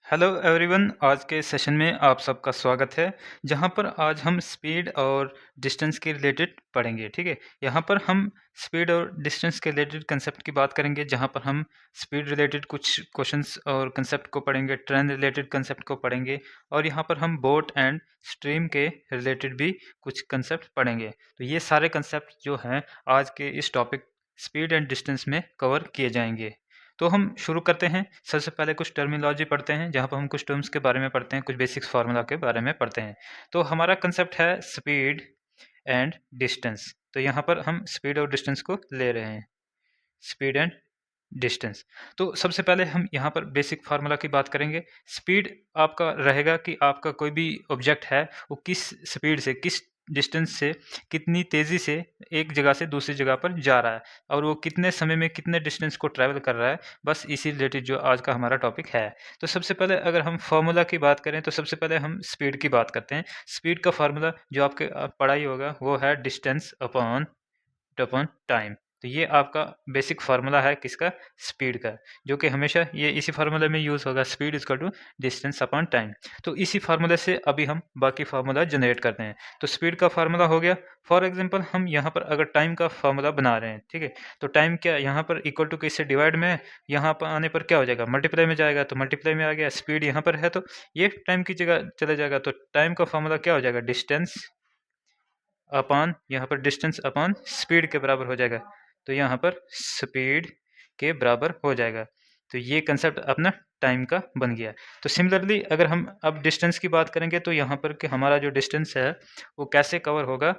Hello everyone, आज के session में आप सबका स्वागत है। जहां पर आज हम स्पीड और डिस्टेंस के रिलेटेड पढ़ेंगे। ठीक है, यहां पर हम स्पीड और डिस्टेंस के रिलेटेड कंसेप्ट की बात करेंगे, जहां पर हम स्पीड रिलेटेड कुछ क्वेश्चंस और कंसेप्ट को पढ़ेंगे, ट्रेन रिलेटेड कंसेप्ट को पढ़ेंगे और यहां पर हम बोट एंड स्ट्रीम के रिलेटेड भी कुछ कंसेप्ट पढ़ेंगे। तो ये सारे कंसेप्ट जो हैं आज के इस टॉपिक स्पीड एंड डिस्टेंस में कवर किए जाएंगे। तो हम शुरू करते हैं। सबसे पहले कुछ टर्मिनोलॉजी पढ़ते हैं, जहाँ पर हम कुछ टर्म्स के बारे में पढ़ते हैं, कुछ बेसिक्स फार्मूला के बारे में पढ़ते हैं। तो हमारा कंसेप्ट है स्पीड एंड डिस्टेंस। तो यहाँ पर हम स्पीड और डिस्टेंस को ले रहे हैं, स्पीड एंड डिस्टेंस। तो सबसे पहले हम यहाँ पर बेसिक फार्मूला की बात करेंगे। स्पीड आपका रहेगा कि आपका कोई भी ऑब्जेक्ट है वो किस स्पीड से, किस डिस्टेंस से, कितनी तेज़ी से एक जगह से दूसरी जगह पर जा रहा है और वो कितने समय में कितने डिस्टेंस को ट्रैवल कर रहा है। बस इसी रिलेटेड जो आज का हमारा टॉपिक है। तो सबसे पहले अगर हम फार्मूला की बात करें तो सबसे पहले हम स्पीड की बात करते हैं। स्पीड का फार्मूला जो आपके पढ़ाई होगा वो है डिस्टेंस अपॉन अपॉन टाइम। तो ये आपका बेसिक फार्मूला है किसका, स्पीड का, जो कि हमेशा ये इसी फार्मूले में यूज़ होगा, speed is to distance upon time. तो इसी फार्मूले से अभी हम बाकी फार्मूला जनरेट करते हैं। तो स्पीड का फार्मूला हो गया। फॉर एग्जांपल हम यहाँ पर अगर टाइम का फार्मूला बना रहे हैं, ठीक है, तो टाइम क्या यहाँ पर इक्वल टू किससे डिवाइड में है, यहाँ पर आने पर क्या हो जाएगा, मल्टीप्लाई में जाएगा, तो मल्टीप्लाई में आ गया। स्पीड यहाँ पर है तो ये टाइम की जगह चले जाएगा, तो टाइम का फार्मूला क्या हो जाएगा, डिस्टेंस अपॉन यहाँ पर डिस्टेंस अपॉन स्पीड के बराबर हो जाएगा। तो यहाँ पर स्पीड के बराबर हो जाएगा। तो ये कंसेप्ट अपना टाइम का बन गया। तो सिमिलरली अगर हम अब डिस्टेंस की बात करेंगे तो यहाँ पर कि हमारा जो डिस्टेंस है वो कैसे कवर होगा।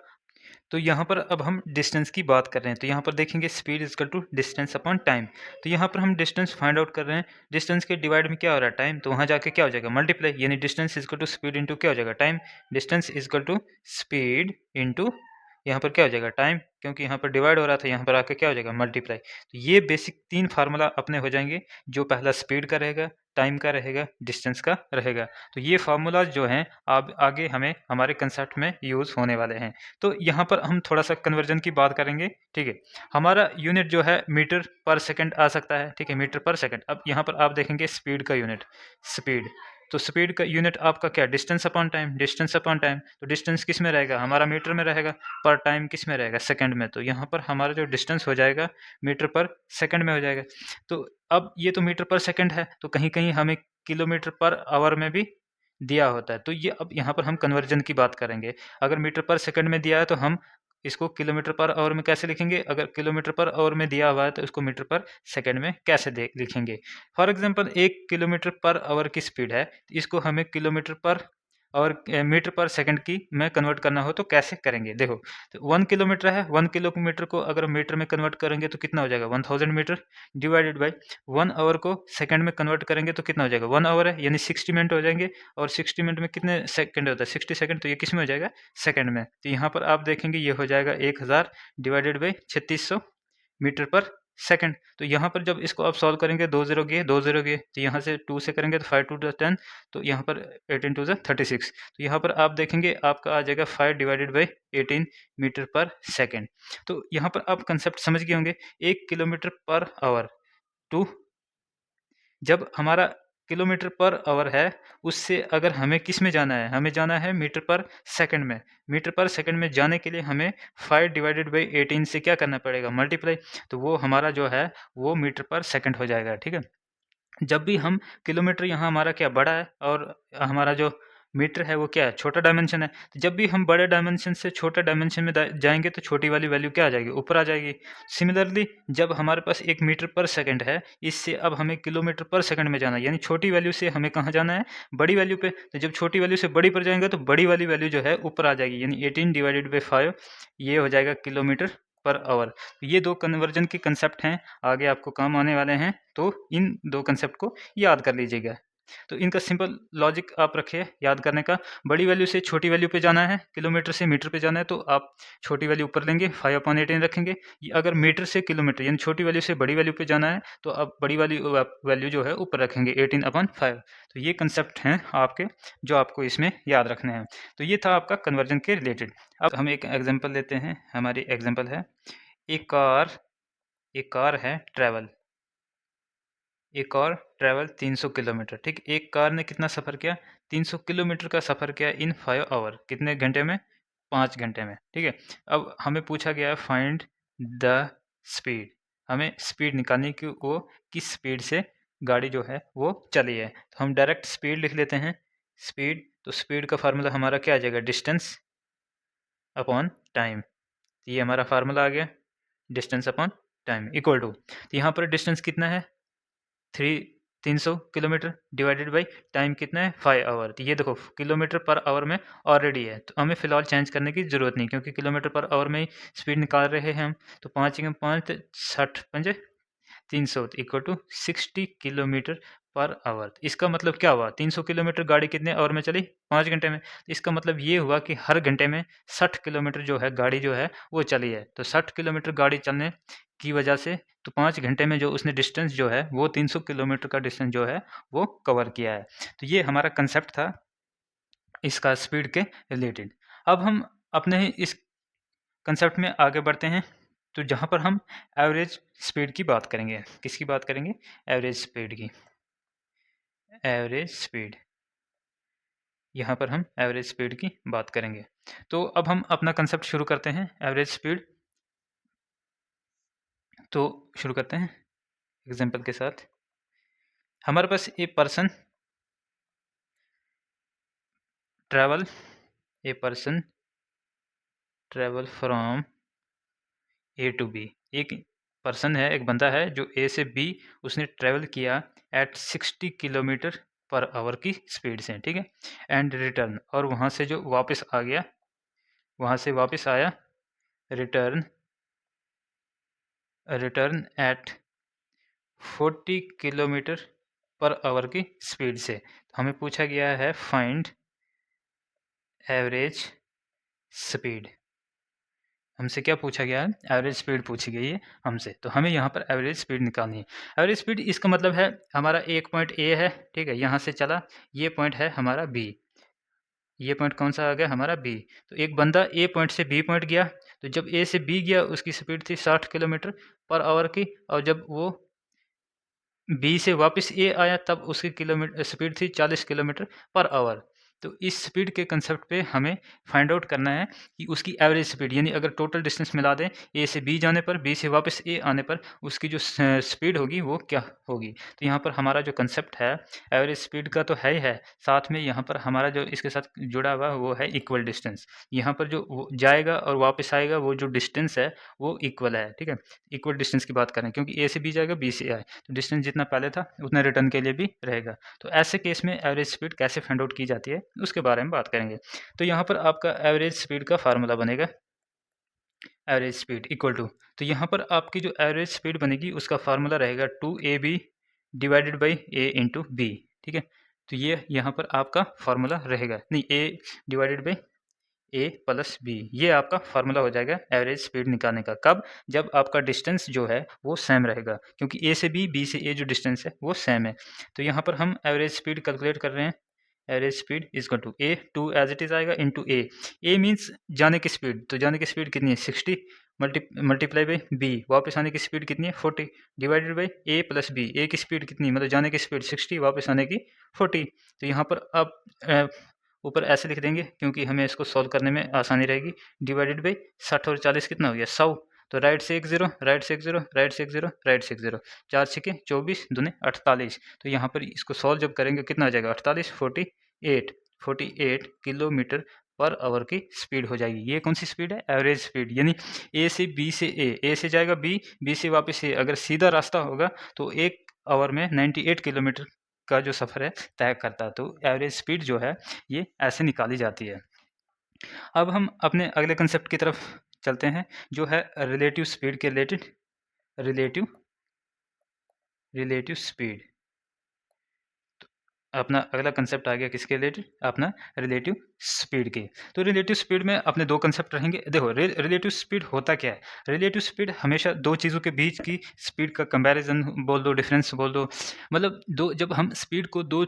तो यहाँ पर अब हम डिस्टेंस की बात कर रहे हैं, तो यहाँ पर देखेंगे speed is equal to distance upon time. तो यहाँ पर हम डिस्टेंस फाइंड आउट कर रहे हैं। डिस्टेंस के डिवाइड में क्या हो रहा है, टाइम, तो वहाँ जाके क्या हो जाएगा, मल्टीप्लाई, यानी distance is equal to speed into क्या हो जाएगा, time. Distance is equal to speed into यहाँ पर क्या हो जाएगा, टाइम, क्योंकि यहाँ पर डिवाइड हो रहा था, यहाँ पर आके क्या हो जाएगा, मल्टीप्लाई। तो ये बेसिक 3 फार्मूला अपने हो जाएंगे, जो पहला स्पीड का रहेगा, टाइम का रहेगा, डिस्टेंस का रहेगा। तो ये फार्मूलाज जो हैं अब आगे हमें हमारे कंसेप्ट में यूज़ होने वाले हैं। तो यहाँ पर हम थोड़ा सा कन्वर्जन की बात करेंगे। ठीक है, हमारा यूनिट जो है मीटर पर सेकंड आ सकता है। ठीक है, मीटर पर सेकंड। अब यहाँ पर आप देखेंगे स्पीड का यूनिट, स्पीड, तो स्पीड का यूनिट आपका क्या, distance upon time, distance upon time. तो डिस्टेंस किस में रहेगा, हमारा मीटर में रहेगा, पर टाइम किस में रहेगा, सेकंड में। तो यहाँ पर हमारा जो डिस्टेंस हो जाएगा मीटर पर सेकंड में हो जाएगा। तो अब ये तो मीटर पर सेकंड है, तो कहीं कहीं हमें किलोमीटर पर आवर में भी दिया होता है। तो ये अब यहाँ पर हम कन्वर्जन की बात करेंगे। अगर मीटर पर सेकंड में दिया है तो हम इसको किलोमीटर पर आवर में कैसे लिखेंगे, अगर किलोमीटर पर आवर में दिया हुआ है तो इसको मीटर पर सेकंड में कैसे लिखेंगे। For example 1 kilometre per hour की स्पीड है, तो इसको हमें किलोमीटर पर और मीटर पर सेकंड की में कन्वर्ट करना हो तो कैसे करेंगे। देखो, तो 1 किलोमीटर है, 1 किलोमीटर को अगर मीटर में कन्वर्ट करेंगे तो कितना हो जाएगा, 1000 मीटर, डिवाइडेड बाई 1 आवर को सेकंड में कन्वर्ट करेंगे तो कितना हो जाएगा, 1 आवर है, यानी 60 मिनट हो जाएंगे। और 60 मिनट में कितने सेकंड होता है, 60 सेकंड, तो ये किस में हो जाएगा, सेकंड में। तो यहाँ पर आप देखेंगे ये हो जाएगा 1000 divided by 3600 metre per second. तो यहाँ पर जब इसको आप सॉल्व करेंगे, 2 जीरो गए, 2 जीरो गए, तो यहाँ से 2 से करेंगे तो 5 टू 10, तो यहाँ पर 18 टू 36। तो यहाँ पर आप देखेंगे आपका आ जाएगा 5 divided by 18 metre per second. तो यहाँ पर आप कंसेप्ट समझ गए होंगे, 1 किलोमीटर पर आवर टू, जब हमारा किलोमीटर पर आवर है, उससे अगर हमें किस में जाना है, हमें जाना है मीटर पर सेकंड में। मीटर पर सेकंड में जाने के लिए हमें 5 डिवाइडेड बाई 18 से क्या करना पड़ेगा, मल्टीप्लाई। तो वो हमारा जो है वो मीटर पर सेकंड हो जाएगा। ठीक है, जब भी हम किलोमीटर यहाँ हमारा क्या बड़ा है और हमारा जो मीटर है वो क्या है, छोटा डायमेंशन है। तो जब भी हम बड़े डायमेंशन से छोटे डायमेंशन में जाएंगे तो छोटी वाली वैल्यू क्या आ जाएगी, ऊपर आ जाएगी। सिमिलरली जब हमारे पास 1 मीटर पर सेकंड है, इससे अब हमें किलोमीटर पर सेकंड में जाना है, यानी छोटी वैल्यू से हमें कहाँ जाना है, बड़ी वैल्यू पे। तो जब छोटी वैल्यू से बड़ी पर जाएंगे तो बड़ी वाली वैल्यू जो है ऊपर आ जाएगी, यानी 18 डिवाइडेड बाई 5, ये हो जाएगा किलोमीटर पर आवर। ये 2 कन्वर्जन के कंसेप्ट हैं, आगे आपको काम आने वाले हैं, तो इन 2 कंसेप्ट को याद कर लीजिएगा। तो इनका सिंपल लॉजिक आप रखिए याद करने का। बड़ी वैल्यू से छोटी वैल्यू पे जाना है, किलोमीटर से मीटर पे जाना है, तो आप छोटी वैल्यू ऊपर लेंगे, 5/18 रखेंगे। ये अगर मीटर से किलोमीटर यानी छोटी वैल्यू से बड़ी वैल्यू पे जाना है तो आप बड़ी वाली वैल्यू जो है ऊपर रखेंगे, 18/5। तो ये कंसेप्ट हैं आपके, जो आपको इसमें याद रखने हैं। तो ये था आपका कन्वर्जन के रिलेटेड। अब हम एक एग्जाम्पल लेते हैं। हमारी एग्जाम्पल है, एक कार, एक कार है ट्रैवल, एक और ट्रैवल 300 किलोमीटर, ठीक। एक कार ने कितना सफ़र किया? 300 किलोमीटर का सफ़र किया इन 5 आवर, कितने घंटे में? 5 घंटे में, ठीक है। अब हमें पूछा गया है फाइंड द स्पीड, हमें स्पीड निकालनी कि वो किस स्पीड से गाड़ी जो है वो चली है। तो हम डायरेक्ट स्पीड लिख लेते हैं, स्पीड। तो स्पीड का फार्मूला हमारा क्या आ जाएगा? Distance upon time. ये हमारा फार्मूला आ गया, distance upon time equal to, तो यहाँ पर डिस्टेंस कितना है? 300 किलोमीटर डिवाइडेड बाई टाइम कितना है? 5 आवर। तो ये देखो किलोमीटर पर आवर में ऑलरेडी है, तो हमें फिलहाल चेंज करने की ज़रूरत नहीं, क्योंकि किलोमीटर पर आवर में ही स्पीड निकाल रहे हैं हम। तो 5 में 5 60 पंजे 300 equal to 60 kilometre per hour. इसका मतलब क्या हुआ? 300 किलोमीटर गाड़ी कितने आवर में चली? 5 घंटे में। तो इसका मतलब ये हुआ कि हर घंटे में 60 किलोमीटर जो है गाड़ी जो है वो चली है। तो 60 किलोमीटर गाड़ी चलने की वजह से तो 5 घंटे में जो उसने डिस्टेंस जो है वो 300 किलोमीटर का डिस्टेंस जो है वो कवर किया है। तो ये हमारा कंसेप्ट था इसका स्पीड के रिलेटेड। अब हम अपने इस कंसेप्ट में आगे बढ़ते हैं, तो जहाँ पर हम एवरेज स्पीड की बात करेंगे। किसकी बात करेंगे? एवरेज स्पीड की। एवरेज स्पीड, यहाँ पर हम एवरेज स्पीड की बात करेंगे। तो अब हम अपना कंसेप्ट शुरू करते हैं एवरेज स्पीड। तो शुरू करते हैं एग्जांपल के साथ। हमारे पास a person travel, a person travel from A to B. एक पर्सन है, एक बंदा है जो ए से बी उसने ट्रैवल किया एट 60 किलोमीटर पर आवर की स्पीड से, ठीक है। एंड रिटर्न, और वहाँ से जो वापस आ गया, वहाँ से वापस आया, return return at 40 kilometre per hour की स्पीड से। तो हमें पूछा गया है फाइंड एवरेज स्पीड। हमसे क्या पूछा गया है? एवरेज स्पीड पूछी गई है हमसे, तो हमें यहाँ पर एवरेज स्पीड निकालनी है। एवरेज स्पीड इसका मतलब है हमारा एक पॉइंट ए है, ठीक है, यहाँ से चला, ये पॉइंट है हमारा बी, ये पॉइंट कौन सा आ गया? हमारा बी। तो एक बंदा ए पॉइंट से बी पॉइंट गया, तो जब ए से बी गया उसकी स्पीड थी 60 किलोमीटर पर आवर की, और जब वो बी से वापस ए आया तब उसकी किलोमीटर स्पीड थी 40 किलोमीटर पर आवर। तो इस स्पीड के कंसेप्ट पे हमें फाइंड आउट करना है कि उसकी एवरेज स्पीड, यानी अगर टोटल डिस्टेंस मिला दें ए से बी जाने पर, बी से वापस ए आने पर, उसकी जो स्पीड होगी वो क्या होगी। तो यहाँ पर हमारा जो कंसेप्ट है एवरेज स्पीड का तो है ही है, साथ में यहाँ पर हमारा जो इसके साथ जुड़ा हुआ वो है इक्वल डिस्टेंस। यहाँ पर जो जाएगा और वापस आएगा वो जो डिस्टेंस है वो इक्वल है, ठीक है। इक्वल डिस्टेंस की बात करें, क्योंकि ए से बी जाएगा, बी से आए, तो डिस्टेंस जितना पहले था उतना रिटर्न के लिए भी रहेगा। तो ऐसे केस में एवरेज स्पीड कैसे फाइंड आउट की जाती है उसके बारे में बात करेंगे। तो यहाँ पर आपका एवरेज स्पीड का फार्मूला बनेगा एवरेज स्पीड इक्वल टू, तो यहाँ पर आपकी जो एवरेज स्पीड बनेगी उसका फार्मूला रहेगा 2ab divided by a into b, ठीक है। तो ये यहाँ पर आपका फार्मूला रहेगा, नहीं, A divided by A plus B, ये आपका फार्मूला हो जाएगा एवरेज स्पीड निकालने का। कब? जब आपका डिस्टेंस जो है वो सेम रहेगा, क्योंकि ए से बी से ए जो डिस्टेंस है वो सेम है। तो यहाँ पर हम एवरेज स्पीड कैलकुलेट कर रहे हैं, average speed is equal to a, two as it is आएगा इंटू ए। ए मीन्स जाने की स्पीड, तो जाने की स्पीड कितनी है? 60 मल्टीप्लाई बाई बी, वापस आने की स्पीड कितनी है? 40 divided by A plus B, A की स्पीड कितनी, मतलब जाने की स्पीड 60, वापस आने की 40। तो यहाँ पर आप ऊपर ऐसे लिख देंगे क्योंकि हमें इसको सॉल्व करने में आसानी रहेगी। डिवाइडेड बाई 60 और 40 कितना हो गया? 100। तो राइट से एक जीरो, राइट से एक जीरो, राइट से एक जीरो, राइट से एक जीरो, 4 छके 24 दूने 48। तो यहाँ पर इसको सॉल्व जब करेंगे कितना आ जाएगा? 48 48 किलोमीटर पर आवर की स्पीड हो जाएगी। ये कौन सी स्पीड है? एवरेज स्पीड, यानी ए से बी से ए से जाएगा बी, बी से वापस ए, अगर सीधा रास्ता होगा तो एक आवर में 98 किलोमीटर का जो सफ़र है तय करता है। तो एवरेज स्पीड जो है ये ऐसे निकाली जाती है। अब हम अपने अगले कंसेप्ट की तरफ चलते हैं जो है रिलेटिव स्पीड के रिलेटेड। रिलेटिव रिलेटिव स्पीड, अपना अगला कंसेप्ट आ गया किसके रिलेटेड? अपना रिलेटिव स्पीड के। तो रिलेटिव स्पीड में अपने दो कंसेप्ट रहेंगे। देखो रिलेटिव स्पीड होता क्या है? रिलेटिव स्पीड हमेशा दो चीज़ों के बीच की स्पीड का कंपैरिजन बोल दो, डिफरेंस बोल दो, मतलब दो, जब हम स्पीड को दो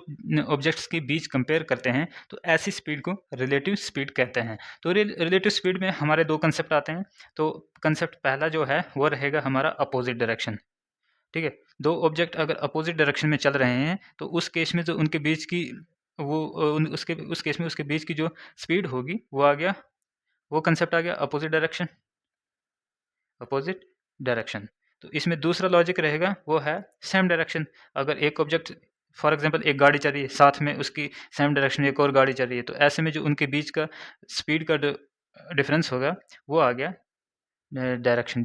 ऑब्जेक्ट्स के बीच कंपेयर करते हैं तो ऐसी स्पीड को रिलेटिव स्पीड कहते हैं। तो रिलेटिव स्पीड में हमारे दो कंसेप्ट आते हैं। तो कंसेप्ट पहला जो है वो रहेगा हमारा अपोजिट डायरेक्शन। ठीक है? 2 ऑब्जेक्ट अगर अपोज़िट डायरेक्शन में चल रहे हैं, तो उस केस में जो उनके बीच की वो उस केस में उसके बीच की जो स्पीड होगी, वो कांसेप्ट आ गया अपोज़िट डायरेक्शन। तो इसमें दूसरा लॉजिक रहेगा, वो है सेम डायरेक्शन। अगर एक ऑब्जेक्ट फॉर एग्ज़ाम्पल एक गाड़ी चल रही है, साथ में उसकी सेम डायरेक्शन में एक और गाड़ी चल रही है, तो ऐसे में जो उनके बीच का स्पीड का डिफरेंस होगा, वो आ गया डायरेक्शन,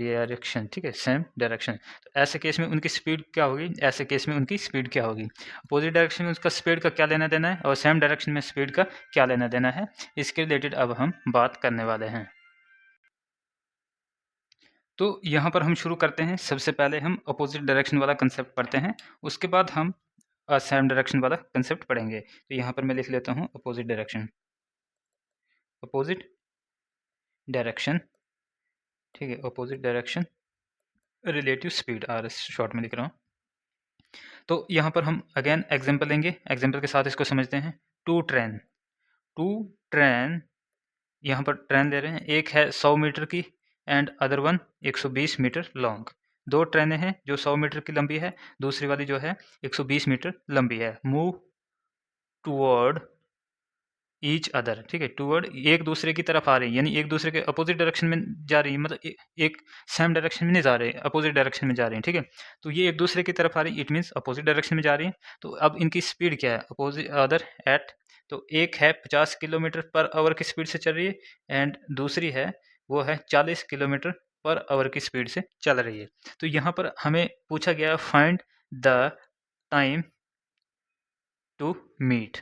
ठीक है? Same direction. तो ऐसे केस में उनकी स्पीड क्या होगी? ऐसे केस में उनकी स्पीड क्या होगी? अपोज़िट डायरेक्शन में उसका स्पीड का क्या लेना-देना है और सेम डायरेक्शन में स्पीड का क्या लेना-देना है, इसके रिलेटेड अब हम बात करने वाले हैं। तो यहाँ पर हम शुरू करते हैं। सबसे पहले हम अपोज़िट डायरेक्शन वाला कांसेप्ट पढ़ते हैं, उसके बाद हम सेम डायरेक्शन वाला कांसेप्ट पढ़ेंगे। तो यहाँ पर मैं लिख लेता हूँ अपोज़िट डायरेक्शन, ठीक है? Opposite direction relative speed RS short में लिख रहा हूँ। तो यहाँ पर हम अगेन एग्जांपल लेंगे, एग्जांपल के साथ इसको समझते हैं। टू ट्रेन यहाँ पर ट्रेन ले रहे हैं, एक है 100 मीटर की and other one 120 metre long. 2 ट्रेनें हैं जो 100 मीटर की लंबी है, दूसरी वाली जो है 120 मीटर लंबी है। मूव टुवर्ड ईच अदर, ठीक है? टुवर्ड एक दूसरे की तरफ आ रही है, यानी एक दूसरे के अपोजिट डायरेक्शन में जा रही है, मतलब एक सेम डायरेक्शन में नहीं जा रहे, अपोजिट डायरेक्शन में जा रही है, ठीक है? तो ये एक दूसरे की तरफ आ रही है, इट मीन्स अपोजिट डायरेक्शन में जा रही है। तो अब इनकी स्पीड क्या है? अपोजिट अदर एट, तो एक है 50 किलोमीटर पर आवर की स्पीड से चल रही है एंड दूसरी है वो है 40 किलोमीटर पर आवर की स्पीड से चल रही है। तो यहाँ पर हमें पूछा गया find the time to meet.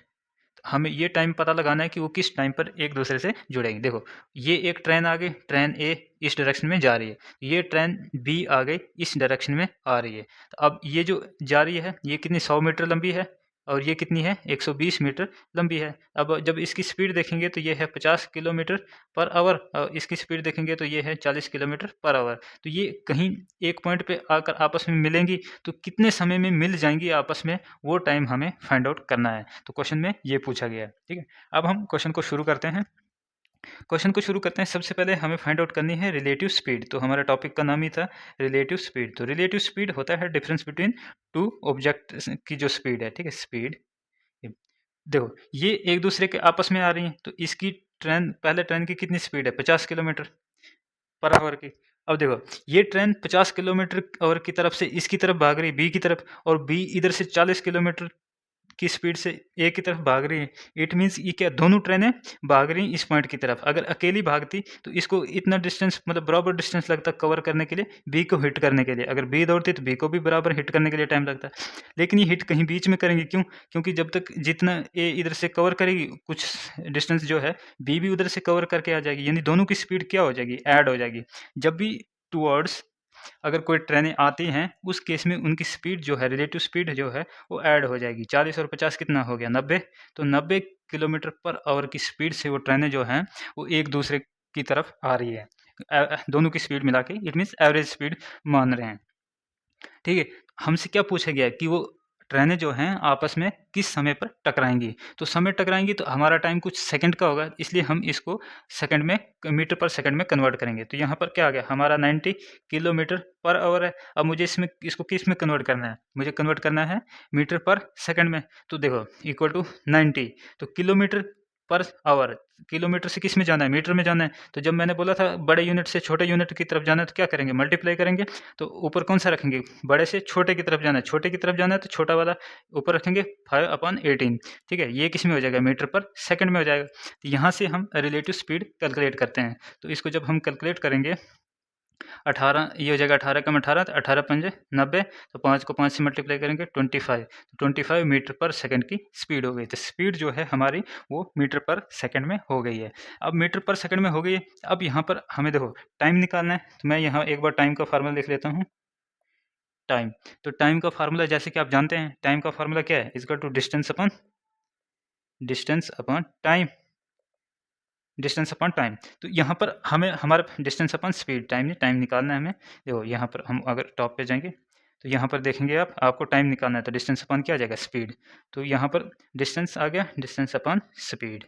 हमें ये टाइम पता लगाना है कि वो किस टाइम पर एक दूसरे से जुड़ेंगे। देखो, ये एक ट्रेन आ गई, ट्रेन ए इस डायरेक्शन में जा रही है, ये ट्रेन बी आ गई इस डायरेक्शन में आ रही है। तो अब ये जो जा रही है ये कितनी 100 मीटर लंबी है और ये कितनी है 120 मीटर लंबी है। अब जब इसकी स्पीड देखेंगे तो ये है 50 किलोमीटर पर आवर और इसकी स्पीड देखेंगे तो ये है 40 किलोमीटर पर आवर। तो ये कहीं एक पॉइंट पे आकर आपस में मिलेंगी, तो कितने समय में मिल जाएंगी आपस में, वो टाइम हमें फाइंड आउट करना है। तो क्वेश्चन में ये पूछा गया है, ठीक है? अब हम क्वेश्चन को शुरू करते हैं। सबसे पहले हमें फाइंड आउट करनी है रिलेटिव स्पीड। तो हमारा टॉपिक का नाम ही था रिलेटिव स्पीड। तो रिलेटिव स्पीड होता है डिफरेंस बिटवीन टू ऑब्जेक्ट की जो स्पीड है, ठीक है? स्पीड, देखो ये एक दूसरे के आपस में आ रही हैं, तो इसकी पहले ट्रेन की कितनी स्पीड है 50 किलोमीटर पर आवर की। अब देखो ये ट्रेन 50 किलोमीटर आवर की तरफ से इसकी तरफ भाग रही है बी की तरफ, और बी इधर से 40 किलोमीटर की स्पीड से ए की तरफ भाग रही है। इट मीन्स ये क्या, दोनों ट्रेनें भाग रही हैं इस पॉइंट की तरफ। अगर अकेली भागती तो इसको इतना डिस्टेंस, मतलब बराबर डिस्टेंस लगता कवर करने के लिए, बी को हिट करने के लिए। अगर बी दौड़ती तो बी को भी बराबर हिट करने के लिए टाइम लगता। लेकिन ये हिट कहीं बीच में करेंगे, क्यों? क्योंकि जब तक जितना ए इधर से कवर करेगी कुछ डिस्टेंस जो है, बी भी उधर से कवर करके आ जाएगी, यानी दोनों की स्पीड क्या हो जाएगी, ऐड हो जाएगी। जब भी टूवर्ड्स अगर कोई ट्रेनें आती हैं, उस केस में उनकी स्पीड जो है, रिलेटिव स्पीड जो है, वो ऐड हो जाएगी। 40 और 50 कितना हो गया 90। तो 90 किलोमीटर पर आवर की स्पीड से वो ट्रेनें जो हैं वो एक दूसरे की तरफ आ रही है। दोनों की स्पीड मिला के इट मीन्स एवरेज स्पीड मान रहे हैं, ठीक है? हमसे क्या पूछा गया कि वो ट्रेनें जो हैं आपस में किस समय पर टकराएँगी। तो समय टकराएँगी तो हमारा टाइम कुछ सेकंड का होगा, इसलिए हम इसको सेकंड में, मीटर पर सेकंड में कन्वर्ट करेंगे। तो यहाँ पर क्या आ गया हमारा 90 किलोमीटर पर आवर है। अब मुझे इसको किस में कन्वर्ट करना है? मुझे कन्वर्ट करना है मीटर पर सेकंड में। तो देखो इक्वल टू 90, तो किलोमीटर पर आवर, किलोमीटर से किस में जाना है, मीटर में जाना है। तो जब मैंने बोला था बड़े यूनिट से छोटे यूनिट की तरफ जाना है, तो क्या करेंगे, मल्टीप्लाई करेंगे। तो ऊपर कौन सा रखेंगे, बड़े से छोटे की तरफ जाना है, छोटे की तरफ जाना है तो छोटा वाला ऊपर रखेंगे 5/18, ठीक है? ये किस में हो जाएगा, मीटर पर सेकंड में हो जाएगा। तो यहाँ से हम रिलेटिव स्पीड कैलकुलेट करते हैं। तो इसको जब हम कैलकुलेट करेंगे, 18 ये हो जाएगा, 18 कम 18 तो 18 पंजे 90, तो 5 को 5 से मल्टीप्लाई करेंगे 25, तो 25 मीटर पर सेकंड की स्पीड हो गई। तो स्पीड जो है हमारी वो मीटर पर सेकंड में हो गई है। अब मीटर पर सेकंड में हो गई है, अब यहाँ पर हमें देखो टाइम निकालना है। तो मैं यहाँ एक बार टाइम का फार्मूला लिख लेता हूँ। टाइम, तो टाइम का फार्मूला जैसे कि आप जानते हैं, टाइम का फार्मूला क्या है, equal to distance upon time, distance upon time. तो यहाँ पर हमें हमारा डिस्टेंस अपॉन स्पीड, टाइम नहीं, टाइम निकालना है हमें। देखो यहाँ पर हम अगर टॉप पे जाएंगे तो यहाँ पर देखेंगे आपको टाइम निकालना है, तो डिस्टेंस अपॉन क्या आ जाएगा, स्पीड। तो यहाँ पर डिस्टेंस आ गया, डिस्टेंस अपॉन स्पीड।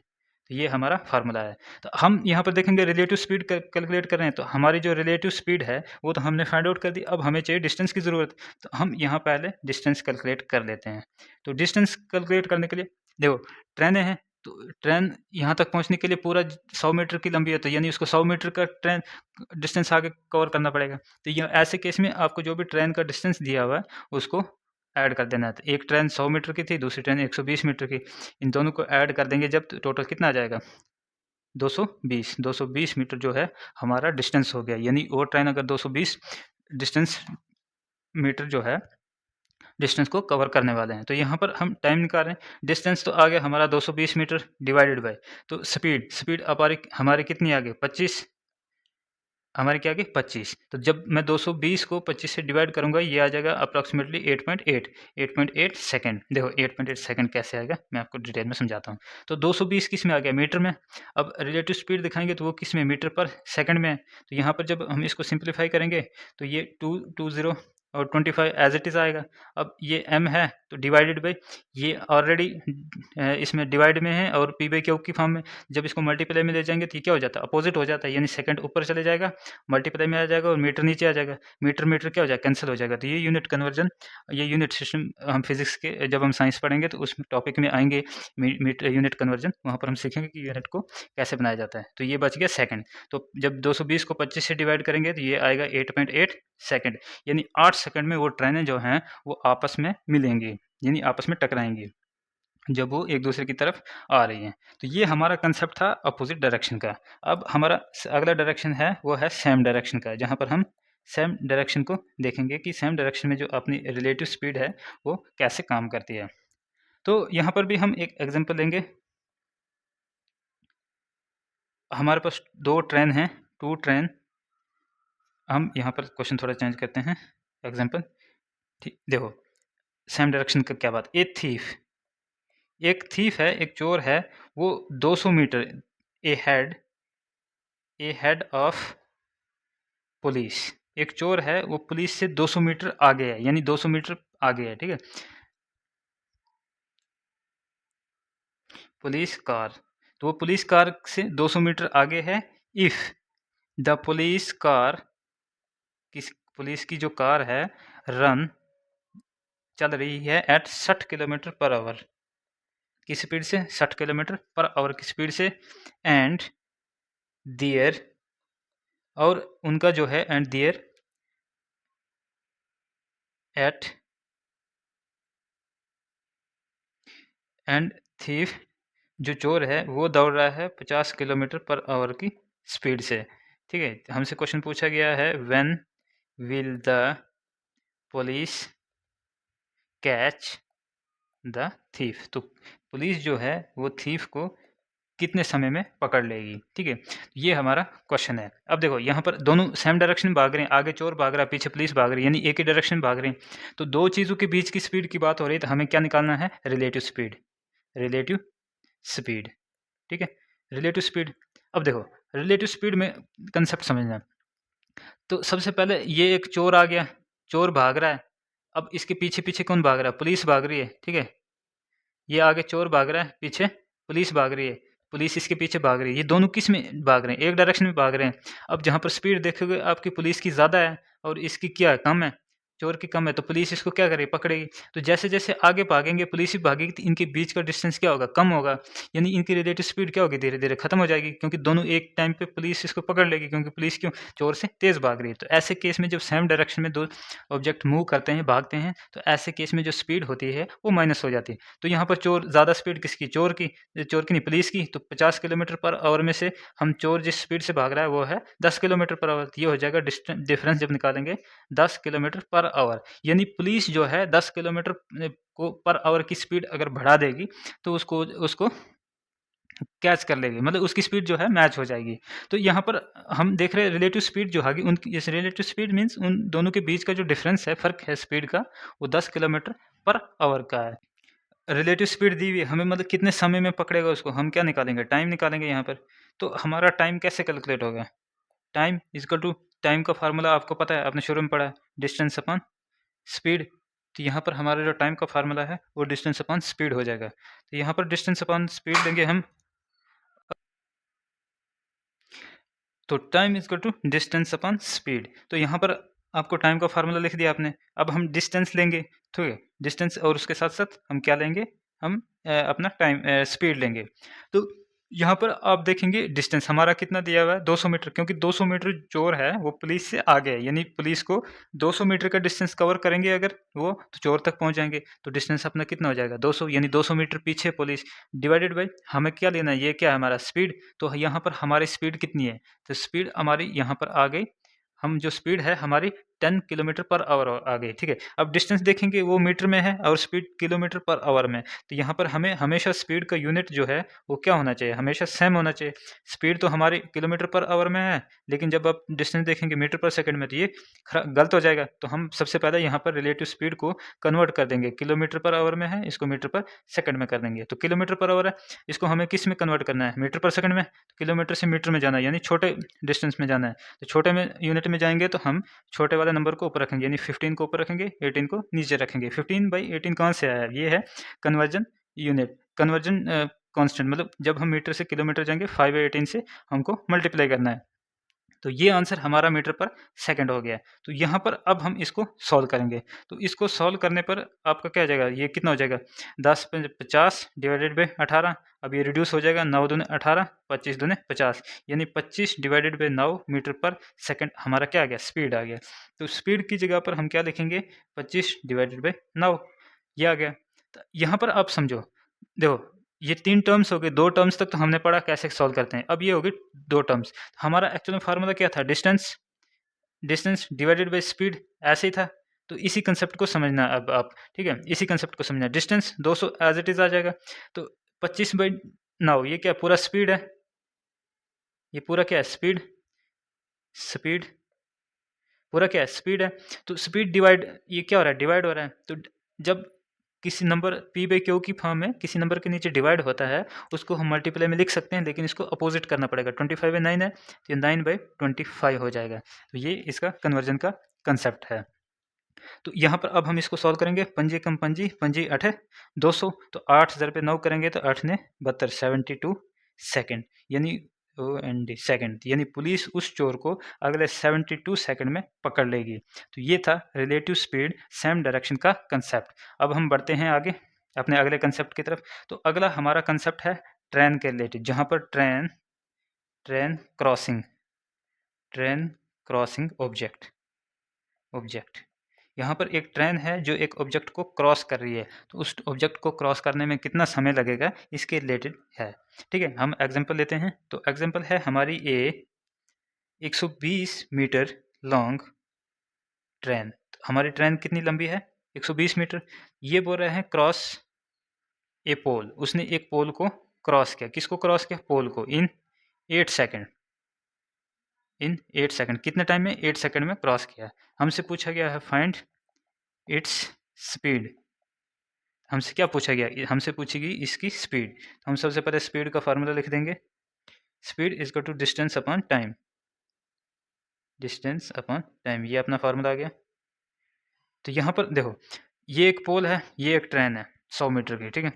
तो ये हमारा फार्मूला है। तो हम यहाँ पर देखेंगे रिलेटिव स्पीड कैलकुलेट कर रहे हैं, तो हमारी जो रिलेटिव स्पीड है वो तो हमने फाइंड आउट कर दी। अब हमें चाहिए डिस्टेंस की ज़रूरत, तो हम यहाँ पहले डिस्टेंस कैलकुलेट कर लेते हैं। तो डिस्टेंस कैलकुलेट करने के लिए देखो ट्रेनें हैं, तो ट्रेन यहाँ तक पहुँचने के लिए पूरा 100 मीटर की लंबी है, तो यानी उसको 100 मीटर का ट्रेन डिस्टेंस आगे कवर करना पड़ेगा। तो ये ऐसे केस में आपको जो भी ट्रेन का डिस्टेंस दिया हुआ है उसको ऐड कर देना है। तो एक ट्रेन 100 मीटर की थी, दूसरी ट्रेन 120 मीटर की, इन दोनों को ऐड कर देंगे जब, तो टोटल कितना आ जाएगा 220 मीटर जो है हमारा डिस्टेंस हो गया। यानी वो ट्रेन अगर 220 डिस्टेंस मीटर जो है डिस्टेंस को कवर करने वाले हैं। तो यहाँ पर हम टाइम निकाल रहे हैं, डिस्टेंस तो आ गया हमारा 220 मीटर डिवाइडेड बाय, तो स्पीड अब हमारी कितनी आ गई 25, हमारी क्या आ गई 25। तो जब मैं 220 को 25 से डिवाइड करूंगा ये आ जाएगा अप्रॉक्सीमेटली 8.8 सेकंड। देखो 8.8 सेकंड कैसे आएगा मैं आपको डिटेल में समझाता हूँ। तो 220 किस में आ गया मीटर में, अब रिलेटिव स्पीड दिखाएंगे तो वो किस में मीटर पर सेकंड में है। तो यहाँ पर जब हम इसको सिंप्लीफाई करेंगे तो ये 220 और 25 एज इट इज़ आएगा। अब ये m है तो डिवाइडेड बाई, ये ऑलरेडी इसमें डिवाइड में है और p बाई क्यू की फॉर्म में, जब इसको मल्टीप्लाई में ले जाएंगे तो ये क्या हो जाता है अपोजिट हो जाता है, यानी सेकंड ऊपर चले जाएगा मल्टीप्लाई में आ जाएगा और मीटर नीचे आ जाएगा, मीटर मीटर क्या हो जाएगा कैंसिल हो जाएगा। तो ये यूनिट कन्वर्जन, ये यूनिट सिस्टम हम फिजिक्स के जब हम साइंस पढ़ेंगे तो उस टॉपिक में आएंगे मीटर यूनिट कन्वर्जन, वहाँ पर हम सीखेंगे कि यूनिट को कैसे बनाया जाता है। तो ये बच गया सेकंड, तो जब 220 को 25 से डिवाइड करेंगे तो ये आएगा 8.8 सेकंड, यानी 8 सेकंड में वो ट्रेनें जो हैं वो आपस में मिलेंगी, यानी आपस में टकराएंगी जब वो एक दूसरे की तरफ आ रही हैं। तो ये हमारा कंसेप्ट था अपोजिट डायरेक्शन का। अब हमारा अगला डायरेक्शन है वो है सेम डायरेक्शन का, जहाँ पर हम सेम डायरेक्शन को देखेंगे कि सेम डायरेक्शन में जो अपनी रिलेटिव स्पीड है वो कैसे काम करती है। तो यहाँ पर भी हम एक एग्जांपल लेंगे। हमारे पास दो ट्रेन हैं, टू ट्रेन, हम यहाँ पर क्वेश्चन थोड़ा चेंज करते हैं एग्जाम्पल। ठीक देखो सेम डायरेक्शन का क्या बात, एक थीफ है, एक चोर है, वो 200 metre ahead of police, एक चोर है वो पुलिस से 200 मीटर आगे है, यानी 200 मीटर आगे है, ठीक है। पुलिस कार, तो वो पुलिस कार से 200 मीटर आगे है इफ द पुलिस कार, किस पुलिस की जो कार है रन चल रही है एट 60 किलोमीटर पर आवर, की स्पीड से 60 किलोमीटर पर आवर की स्पीड से, एंड दियर, और उनका जो है and there at, and thief जो चोर है वो दौड़ रहा है 50 किलोमीटर पर आवर की स्पीड से, ठीक है। हमसे क्वेश्चन पूछा गया है when will the police catch the thief, तो पुलिस जो है वो थीफ को कितने समय में पकड़ लेगी, ठीक है। ये हमारा क्वेश्चन है। अब देखो यहाँ पर दोनों सेम डायरेक्शन में भाग रहे हैं, आगे चोर भाग रहा है पीछे पुलिस भाग रही है, यानी एक ही डायरेक्शन में भाग रहे हैं। तो दो चीज़ों के बीच की स्पीड की बात हो रही है, तो हमें क्या निकालना है रिलेटिव स्पीड, रिलेटिव स्पीड, ठीक है, रिलेटिव स्पीड। अब देखो रिलेटिव स्पीड में कंसेप्ट समझना, तो सबसे पहले ये एक चोर आ गया, चोर भाग रहा है, अब इसके पीछे पीछे कौन भाग रहा है, पुलिस भाग रही है, ठीक है। ये आगे चोर भाग रहा है, पीछे पुलिस भाग रही है, पुलिस इसके पीछे भाग रही है, ये दोनों किस में भाग रहे हैं, एक डायरेक्शन में भाग रहे हैं। अब जहाँ पर स्पीड देखोगे आपकी पुलिस की ज़्यादा है और इसकी क्या है कम है, चोर की कम है, तो पुलिस इसको क्या करेगी पकड़ेगी। तो जैसे जैसे आगे भागेंगे पुलिस भी भागेगी, तो इनके बीच का डिस्टेंस क्या होगा कम होगा, यानी इनकी रिलेटिव स्पीड क्या होगी धीरे धीरे खत्म हो जाएगी, क्योंकि दोनों एक टाइम पे पुलिस इसको पकड़ लेगी, क्योंकि पुलिस क्यों चोर से तेज़ भाग रही है। तो ऐसे केस में जब सेम डायरेक्शन में दो ऑब्जेक्ट मूव करते हैं भागते हैं, तो ऐसे केस में जो स्पीड होती है वो माइनस हो जाती है। तो यहाँ पर चोर ज़्यादा स्पीड किसकी, चोर की नहीं पुलिस की, तो 50 किलोमीटर पर आवर में से हम चोर जिस स्पीड से भाग रहा है वो है 10 किलोमीटर पर आवर, ये हो जाएगा डिफरेंस जब निकालेंगे 10 किलोमीटर पर आवर, यानी पुलिस जो है 10 किलोमीटर को पर आवर की स्पीड अगर बढ़ा देगी तो उसको उसको कैच कर लेगी, मतलब उसकी स्पीड जो है मैच हो जाएगी। तो यहाँ पर हम देख रहे हैं रिलेटिव स्पीड जो होगी उनकी, जैसे रिलेटिव स्पीड मीन्स उन दोनों के बीच का जो डिफरेंस है फ़र्क है स्पीड का, वो 10 किलोमीटर पर आवर का है। रिलेटिव स्पीड दी हुई है हमें, मतलब कितने समय में पकड़ेगा उसको, हम क्या निकालेंगे टाइम निकालेंगे यहाँ पर। तो हमारा टाइम कैसे कैलकुलेट होगा, टाइम इजकल टू, टाइम का फार्मूला आपको पता है आपने शुरू में पढ़ा है, डिस्टेंस अपॉन स्पीड। तो यहाँ पर हमारा जो टाइम का फार्मूला है वो डिस्टेंस अपॉन स्पीड हो जाएगा। तो यहाँ पर डिस्टेंस अपॉन स्पीड देंगे हम, तो time is equal to distance upon speed. तो यहाँ पर आपको टाइम का फार्मूला लिख दिया आपने। अब हम डिस्टेंस लेंगे, ठीक है, डिस्टेंस, और उसके साथ साथ हम क्या लेंगे, हम अपना टाइम स्पीड लेंगे। तो यहाँ पर आप देखेंगे डिस्टेंस हमारा कितना दिया हुआ है, 200 मीटर, क्योंकि 200 मीटर चोर है वो पुलिस से आगे है, यानी पुलिस को 200 मीटर का डिस्टेंस कवर करेंगे अगर वो, तो चोर तक पहुंच जाएंगे। तो डिस्टेंस अपना कितना हो जाएगा, 200, यानी 200 मीटर पीछे पुलिस, डिवाइडेड बाई हमें क्या लेना है, ये क्या है हमारा स्पीड। तो यहाँ पर हमारी स्पीड कितनी है, तो स्पीड हमारी यहाँ पर आ गई, हम जो स्पीड है हमारी 10 किलोमीटर पर आवर आ गई, ठीक है। अब डिस्टेंस देखेंगे वो मीटर में है और स्पीड किलोमीटर पर आवर में। तो यहाँ पर हमें हमेशा स्पीड का यूनिट जो है वो क्या होना चाहिए, हमेशा सेम होना चाहिए। स्पीड तो हमारी किलोमीटर पर आवर में है, लेकिन जब आप डिस्टेंस देखेंगे मीटर पर सेकंड में, तो ये गलत हो जाएगा। तो हम सबसे पहले यहाँ पर रिलेटिव स्पीड को कन्वर्ट कर देंगे, किलोमीटर पर आवर में है, इसको मीटर पर सेकंड में कर देंगे। तो किलोमीटर पर आवर है, इसको हमें किस में कन्वर्ट करना है, मीटर पर सेकंड में। तो किलोमीटर से मीटर में जाना है, यानी छोटे डिस्टेंस में जाना है। तो छोटे में यूनिट में जाएंगे तो हम छोटे वाले नंबर को ऊपर रखेंगे, यानी 15 को ऊपर रखेंगे, 18 को नीचे रखेंगे। 15/18 कहाँ से आया, ये है कन्वर्जन यूनिट, कन्वर्जन कांस्टेंट, मतलब जब हम मीटर से किलोमीटर जाएंगे 5/18 से हमको मल्टीप्लाई करना है। तो ये आंसर हमारा मीटर पर सेकंड हो गया। तो यहाँ पर अब हम इसको सॉल्व करेंगे। तो इसको सॉल्व करने पर आपका क्या हो जाएगा, ये कितना हो जाएगा, 10×50 डिवाइडेड बाई 18। अब ये रिड्यूस हो जाएगा, 9×2 18, 25×2 50, यानी 25 divided by 9 metre per second हमारा क्या आ गया, स्पीड आ गया। तो स्पीड की जगह पर हम क्या लिखेंगे, 25 डिवाइडेड बाई 9, ये आ गया। तो यहाँ पर आप समझो, देखो ये 3 टर्म्स हो गए, 2 टर्म्स तक तो हमने पढ़ा कैसे सॉल्व करते हैं। अब ये हो गई 2 टर्म्स। हमारा एक्चुअल में फार्मूला क्या था, distance, distance divided by speed, ऐसे ही था। तो इसी कंसेप्ट को समझना अब आप, ठीक है, इसी कंसेप्ट को समझना। डिस्टेंस 200 एज इट इज आ जाएगा। तो 25/9 ये क्या पूरा स्पीड है, ये पूरा क्या है स्पीड, स्पीड पूरा क्या है स्पीड है। तो स्पीड डिवाइड, ये क्या हो रहा है, डिवाइड हो रहा है। तो जब किसी नंबर p/q की फॉर्म में किसी नंबर के नीचे डिवाइड होता है, उसको हम मल्टीप्लाई में लिख सकते हैं, लेकिन इसको अपोजिट करना पड़ेगा। 25/9 है तो ये 9/25 हो जाएगा। तो ये इसका कन्वर्जन का कंसेप्ट है। तो यहाँ पर अब हम इसको सॉल्व करेंगे, पंजी कम पंजी, पंजी 8 200, तो 8 हज़ार पे 9 करेंगे तो 8 ने 72, 72 सेकेंड, यानी OND सेकेंड, यानी पुलिस उस चोर को अगले 72 सेकेंड में पकड़ लेगी। तो ये था रिलेटिव स्पीड सेम डायरेक्शन का कंसेप्ट। अब हम बढ़ते हैं आगे अपने अगले कंसेप्ट की तरफ। तो अगला हमारा कंसेप्ट है ट्रेन के रिलेटेड, जहाँ पर ट्रेन क्रॉसिंग ऑब्जेक्ट, यहाँ पर एक ट्रेन है जो एक ऑब्जेक्ट को क्रॉस कर रही है। तो उस ऑब्जेक्ट को क्रॉस करने में कितना समय लगेगा, इसके रिलेटेड है, ठीक है। हम एग्जांपल लेते हैं। तो एग्जांपल है हमारी 120 मीटर लॉन्ग ट्रेन। तो हमारी ट्रेन कितनी लंबी है, 120 मीटर। ये बोल रहे हैं क्रॉस ए पोल, उसने एक पोल को क्रॉस किया, किसको क्रॉस किया, पोल को, इन 8 सेकेंड, कितने टाइम में, 8 सेकेंड में क्रॉस किया। हमसे पूछा गया है फाइंड इट्स स्पीड, हमसे क्या पूछा गया, हमसे पूछेगी इसकी स्पीड। हम सबसे पहले स्पीड का फार्मूला लिख देंगे, speed is equal to distance upon time, distance upon time, ये अपना फार्मूला आ गया। तो यहाँ पर देखो, ये एक पोल है, ये एक ट्रेन है 100 मीटर की, ठीक है।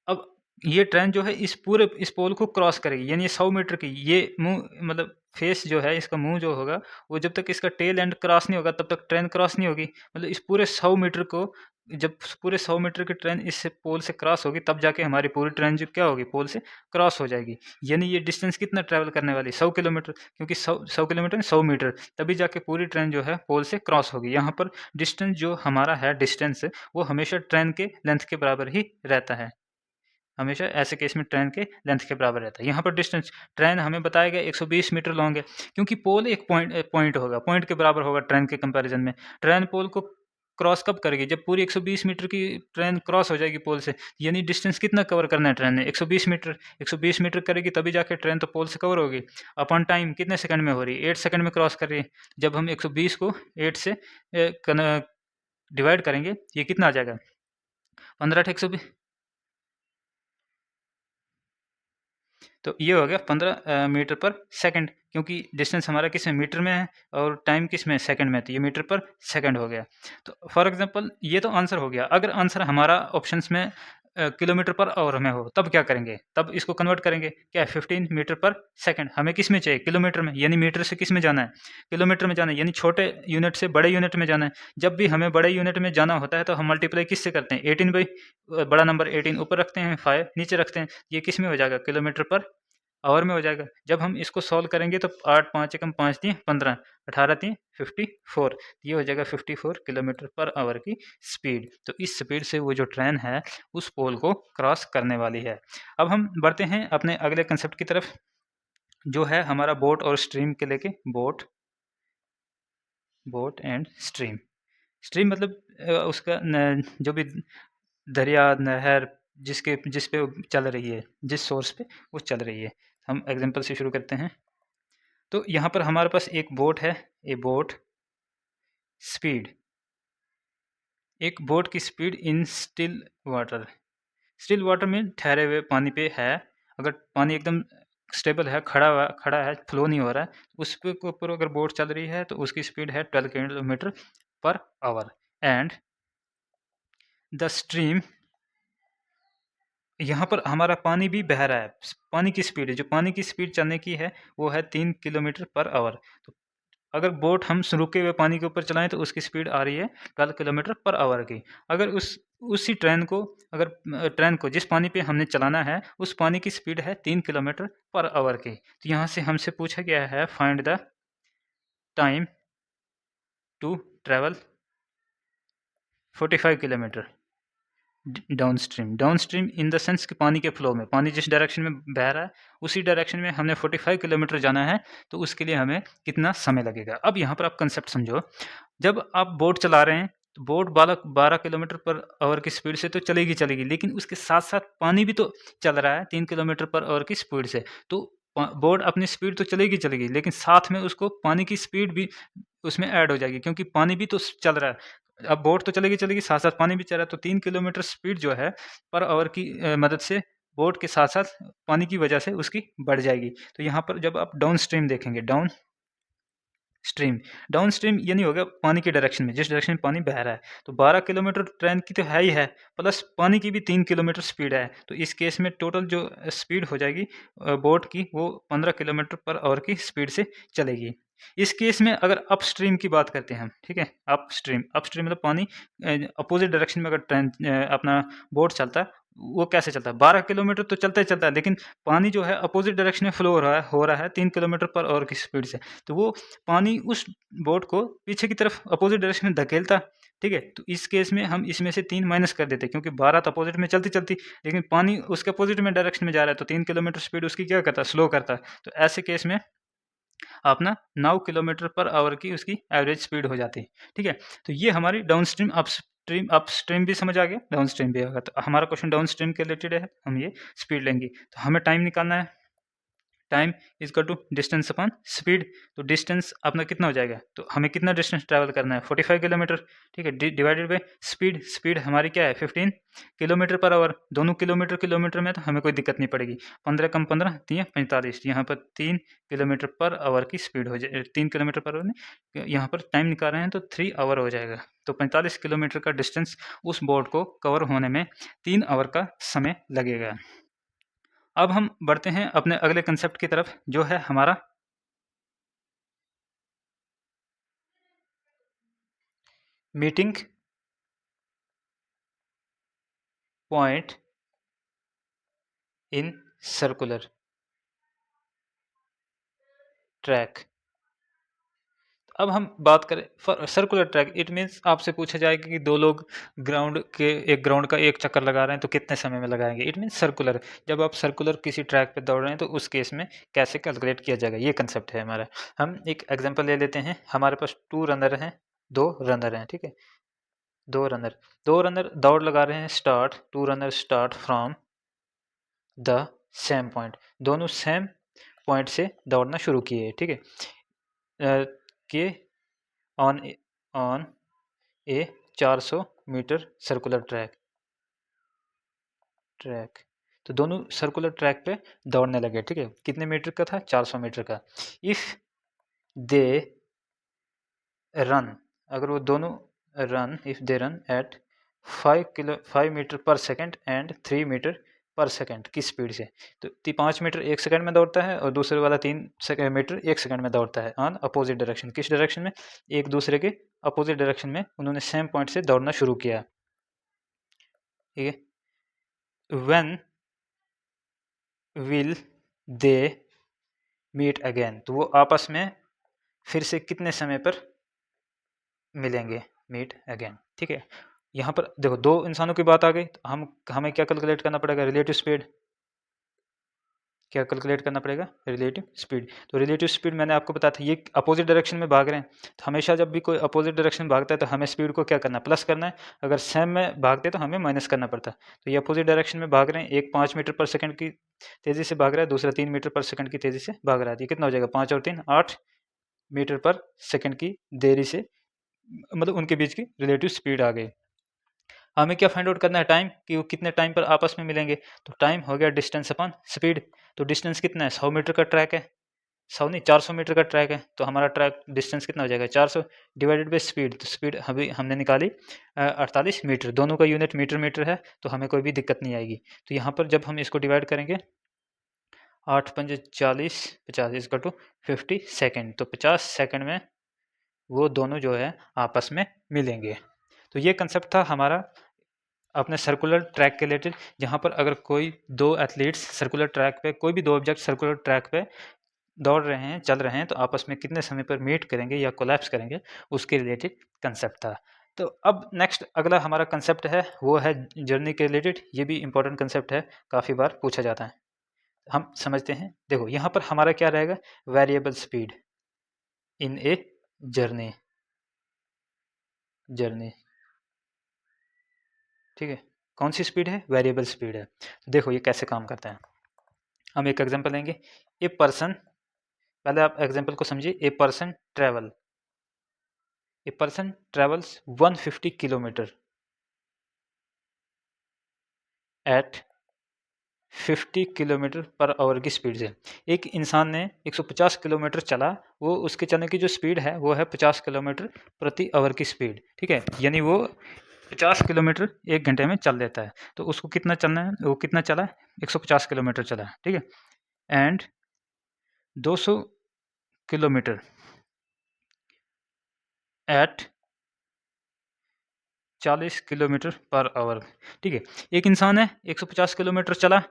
अब ये ट्रेन जो है इस पोल को क्रॉस करेगी, यानी 100 मीटर की, ये मुंह मतलब फेस जो है इसका, मुंह जो होगा वो जब तक इसका टेल एंड क्रॉस नहीं होगा तब तक ट्रेन क्रॉस नहीं होगी। मतलब इस पूरे 100 मीटर को, जब पूरे 100 मीटर की ट्रेन इस पोल से क्रॉस होगी तब जाके हमारी पूरी ट्रेन जो क्या होगी, पोल से क्रॉस हो जाएगी। यानी ये डिस्टेंस कितना ट्रैवल करने वाली, 100 किलोमीटर, क्योंकि 100 किलोमीटर 100 मीटर, तभी जाके पूरी ट्रेन जो है पोल से क्रॉस होगी। यहाँ पर डिस्टेंस जो हमारा है, डिस्टेंस वो हमेशा ट्रेन के लेंथ के बराबर ही रहता है, हमेशा ऐसे केस में ट्रेन के लेंथ के बराबर रहता है। यहाँ पर डिस्टेंस ट्रेन हमें बताया गया 120 मीटर लॉन्ग है, क्योंकि पोल एक पॉइंट होगा, पॉइंट के बराबर होगा ट्रेन के कंपैरिजन में। ट्रेन पोल को क्रॉस कब करेगी, जब पूरी 120 मीटर की ट्रेन क्रॉस हो जाएगी पोल से। यानी डिस्टेंस कितना कवर करना है ट्रेन ने, 120 मीटर, 120 मीटर करेगी तभी जाके ट्रेन तो पोल से कवर होगी। अपॉन टाइम कितने सेकंड में हो रही है, 8 सेकंड में क्रॉस कर रही है। जब हम 120 को 8 से डिवाइड करेंगे, ये कितना आ जाएगा, 15/120, तो ये हो गया 15 मीटर पर सेकंड, क्योंकि डिस्टेंस हमारा किस में, मीटर में है, और टाइम किस में, सेकंड में, तो ये मीटर पर सेकंड हो गया। तो फॉर एग्जांपल ये तो आंसर हो गया। अगर आंसर हमारा ऑप्शंस में किलोमीटर पर आवर में हो, तब क्या करेंगे? तब इसको कन्वर्ट करेंगे, क्या है 15 मीटर पर सेकंड। हमें किस में चाहिए? किलोमीटर में, यानी मीटर से किस में जाना है? किलोमीटर में जाना है, यानी छोटे यूनिट से बड़े यूनिट में जाना है। जब भी हमें बड़े यूनिट में जाना होता है तो हम मल्टीप्लाई किससे करते हैं? 18 बाई बड़ा नंबर 18 ऊपर रखते हैं, 5 नीचे रखते हैं। ये किस में हो जाएगा? किलोमीटर पर आवर में हो जाएगा। जब हम इसको सॉल्व करेंगे तो 8 5 एकम 5 दिए 15, 18 दिए 54, ये हो जाएगा 54 किलोमीटर पर आवर की स्पीड। तो इस स्पीड से वो जो ट्रेन है उस पोल को क्रॉस करने वाली है। अब हम बढ़ते हैं अपने अगले कंसेप्ट की तरफ, जो है हमारा बोट और स्ट्रीम के लेके। Boat and stream. स्ट्रीम मतलब उसका जो भी दरिया, नहर, जिस पे वो चल रही है, जिस सोर्स पे वो चल रही है। हम एग्जांपल से शुरू करते हैं। तो यहाँ पर हमारे पास एक बोट है, ए बोट स्पीड, एक बोट की speed in still water. Still water में ठहरे हुए पानी पे है। अगर पानी एकदम स्टेबल है, खड़ा है, फ्लो नहीं हो रहा है, उस पे के ऊपर अगर बोट चल रही है तो उसकी स्पीड है 12 kilometre per our. And the stream, यहाँ पर हमारा पानी भी बह रहा है। पानी की स्पीड है, जो पानी की स्पीड चलने की है वो है 3 किलोमीटर पर आवर। तो अगर बोट हम रुके हुए पानी के ऊपर चलाएं तो उसकी स्पीड आ रही है 12 किलोमीटर पर आवर की। अगर उसी ट्रेन को, अगर ट्रेन को जिस पानी पे हमने चलाना है उस पानी की स्पीड है 3 किलोमीटर पर आवर की। तो यहाँ से हमसे पूछा गया है find the time to travel 45 kilometre downstream. Downstream in the sense कि पानी के फ्लो में, पानी जिस डायरेक्शन में बह रहा है उसी डायरेक्शन में हमने 45 किलोमीटर जाना है, तो उसके लिए हमें कितना समय लगेगा। अब यहाँ पर आप कंसेप्ट समझो, जब आप बोट चला रहे हैं तो बोट 12 किलोमीटर पर आवर की स्पीड से तो चलेगी, लेकिन उसके साथ साथ पानी भी तो चल रहा है 3 किलोमीटर पर आवर की स्पीड से। तो बोट अपनी स्पीड तो चलेगी, लेकिन साथ में उसको पानी की स्पीड भी उसमें ऐड हो जाएगी, क्योंकि पानी भी तो चल रहा है। अब बोट तो चलेगी, साथ साथ पानी भी चल रहा है, तो 3 किलोमीटर स्पीड जो है पर आवर की मदद से बोट के साथ साथ पानी की वजह से उसकी बढ़ जाएगी। तो यहाँ पर जब आप डाउन स्ट्रीम देखेंगे, डाउन स्ट्रीम यानी हो गया पानी की डायरेक्शन में, जिस डायरेक्शन में पानी बह रहा है। तो 12 किलोमीटर ट्रेन की तो है ही है, प्लस पानी की भी 3 किलोमीटर स्पीड है। तो इस केस में टोटल जो स्पीड हो जाएगी बोट की, वो 15 किलोमीटर पर आवर की स्पीड से चलेगी। इस केस में अगर अप स्ट्रीम की बात करते हैं हम, ठीक है, अप स्ट्रीम मतलब पानी अपोजिट डायरेक्शन में अगर ट्रेन अपना बोट चलता है, वो कैसे चलता है? 12 किलोमीटर तो चलता ही चलता है, लेकिन पानी जो है अपोजिट डायरेक्शन में फ्लो हो रहा है 3 किलोमीटर पर आवर की स्पीड से। तो वो पानी उस बोट को पीछे की तरफ अपोजिट डायरेक्शन में धकेलता, ठीक है। तो इस केस में हम इसमें से 3 माइनस कर देते, क्योंकि 12 तो अपोजिट में चलती, लेकिन पानी उसके अपोजिट में डायरेक्शन में जा रहा है, तो 3 किलोमीटर स्पीड उसकी क्या करता है? स्लो करता है। तो ऐसे केस में अपना 9 किलोमीटर पर आवर की उसकी एवरेज स्पीड हो जाती है, ठीक है। तो ये हमारी डाउन स्ट्रीम, अप स्ट्रीम भी समझ आ गया, डाउन स्ट्रीम भी आ गया। तो हमारा क्वेश्चन डाउन स्ट्रीम के रिलेटेड है, हम ये स्पीड लेंगे। तो हमें टाइम निकालना है, time is equal to distance upon speed. तो डिस्टेंस अपना कितना हो जाएगा? तो हमें कितना डिस्टेंस ट्रैवल करना है? 45 किलोमीटर, ठीक है, डिवाइडेड बाय स्पीड। स्पीड हमारी क्या है? 15 किलोमीटर पर आवर। दोनों किलोमीटर में तो हमें कोई दिक्कत नहीं पड़ेगी। 15 कम 15 3 45, यहाँ पर 3 किलोमीटर पर आवर की स्पीड हो जाए, 3 किलोमीटर पर आवर नहीं, यहाँ पर टाइम निकाल रहे हैं तो 3 आवर हो जाएगा। तो 45 किलोमीटर का डिस्टेंस उस बोर्ड को कवर होने में 3 आवर का समय लगेगा। अब हम बढ़ते हैं अपने अगले कंसेप्ट की तरफ, जो है हमारा meeting point in circular track. अब हम बात करें for circular track, it means आपसे पूछा जाएगा कि दो लोग एक ग्राउंड का एक चक्कर लगा रहे हैं तो कितने समय में लगाएंगे। इट मीन्स सर्कुलर, जब आप सर्कुलर किसी ट्रैक पे दौड़ रहे हैं तो उस केस में कैसे कैलकुलेट किया जाएगा, ये कंसेप्ट है हमारा। हम एक एग्जांपल ले लेते हैं। हमारे पास दो रनर हैं, ठीक है, दो रनर दौड़ लगा रहे हैं। Two runner start from the same point, दोनों सेम पॉइंट से दौड़ना शुरू किए, ठीक है, के on on a 400 metre circular track. तो दोनों सर्कुलर ट्रैक पे दौड़ने लगे, ठीक है। कितने मीटर का था? 400 मीटर का। इफ दे रन, अगर वो दोनों if they run at 5 metre per second and 3 metre per second की स्पीड से। तो 5 मीटर 1 सेकंड में दौड़ता है और दूसरे वाला 3 मीटर 1 सेकंड में दौड़ता है ऑन अपोजिट डायरेक्शन। किस डायरेक्शन में? एक दूसरे के अपोजिट डायरेक्शन में उन्होंने सेम पॉइंट से दौड़ना शुरू किया। ठीक है। When will they meet again, तो वो आपस में फिर से कितने समय पर मिलेंगे? Meet again. ठीक है। यहाँ पर देखो दो इंसानों की बात आ गई, तो हमें क्या कैलकुलेट करना पड़ेगा? Relative speed. क्या कैलकुलेट करना पड़ेगा? Relative speed. तो रिलेटिव स्पीड मैंने आपको बताया था, ये अपोजिट डायरेक्शन में भाग रहे हैं, तो हमेशा जब भी कोई अपोजिट डायरेक्शन में भागता है तो हमें स्पीड को क्या करना है? प्लस करना है। अगर सेम में भागते तो हमें माइनस करना पड़ता है। तो ये अपोजिट डायरेक्शन में भाग रहे हैं, एक 5 मीटर पर सेकंड की तेज़ी से भाग रहा है, दूसरा 3 मीटर पर सेकंड की तेज़ी से भाग रहा है। ये कितना हो जाएगा? 5 और 3 8 मीटर पर सेकंड की देरी से, मतलब उनके बीच की रिलेटिव स्पीड आ गई। हमें क्या फाइंड आउट करना है? टाइम, कि वो कितने टाइम पर आपस में मिलेंगे। तो टाइम हो गया डिस्टेंस अपॉन स्पीड। तो डिस्टेंस कितना है? 100 मीटर का ट्रैक है, 100 नहीं 400 मीटर का ट्रैक है, तो हमारा ट्रैक डिस्टेंस कितना हो जाएगा? 400 डिवाइडेड बाई स्पीड। तो स्पीड हमने निकाली 48 मीटर, दोनों का यूनिट मीटर मीटर है, तो हमें कोई भी दिक्कत नहीं आएगी। तो यहाँ पर जब हम इसको डिवाइड करेंगे 8 पंजे 40 50 इसका टू 50 सेकेंड, तो 50 सेकेंड में वो दोनों जो है आपस में मिलेंगे। तो ये कंसेप्ट था हमारा अपने सर्कुलर ट्रैक के रिलेटेड, जहाँ पर अगर कोई दो एथलीट्स सर्कुलर ट्रैक पे, कोई भी दो ऑब्जेक्ट सर्कुलर ट्रैक पे दौड़ रहे हैं, चल रहे हैं, तो आपस में कितने समय पर मीट करेंगे या कोलैप्स करेंगे, उसके रिलेटेड कंसेप्ट था। तो अब नेक्स्ट अगला हमारा कंसेप्ट है वो है जर्नी के रिलेटेड। ये भी इंपॉर्टेंट कंसेप्ट है, काफ़ी बार पूछा जाता है। हम समझते हैं। देखो यहाँ पर हमारा क्या रहेगा? Variable speed in a journey. ठीक है। कौन सी स्पीड है? वेरिएबल स्पीड है। तो देखो ये कैसे काम करता है। हम एक एग्जांपल लेंगे। ए पर्सन, पहले आप एग्जांपल को समझिए। A person travels 150 kilometre at 50 kilometre per hour की स्पीड से। एक इंसान ने 150 किलोमीटर चला, वो उसके चलने की जो स्पीड है वो है 50 किलोमीटर प्रति आवर की स्पीड। ठीक है। यानी वो 50 किलोमीटर एक घंटे में चल देता है। तो उसको कितना चलना है? वो कितना चला? 150 किलोमीटर चला। ठीक है। And 200 kilometre at 40 kilometre per hour. ठीक है। एक इंसान है 150 किलोमीटर चला,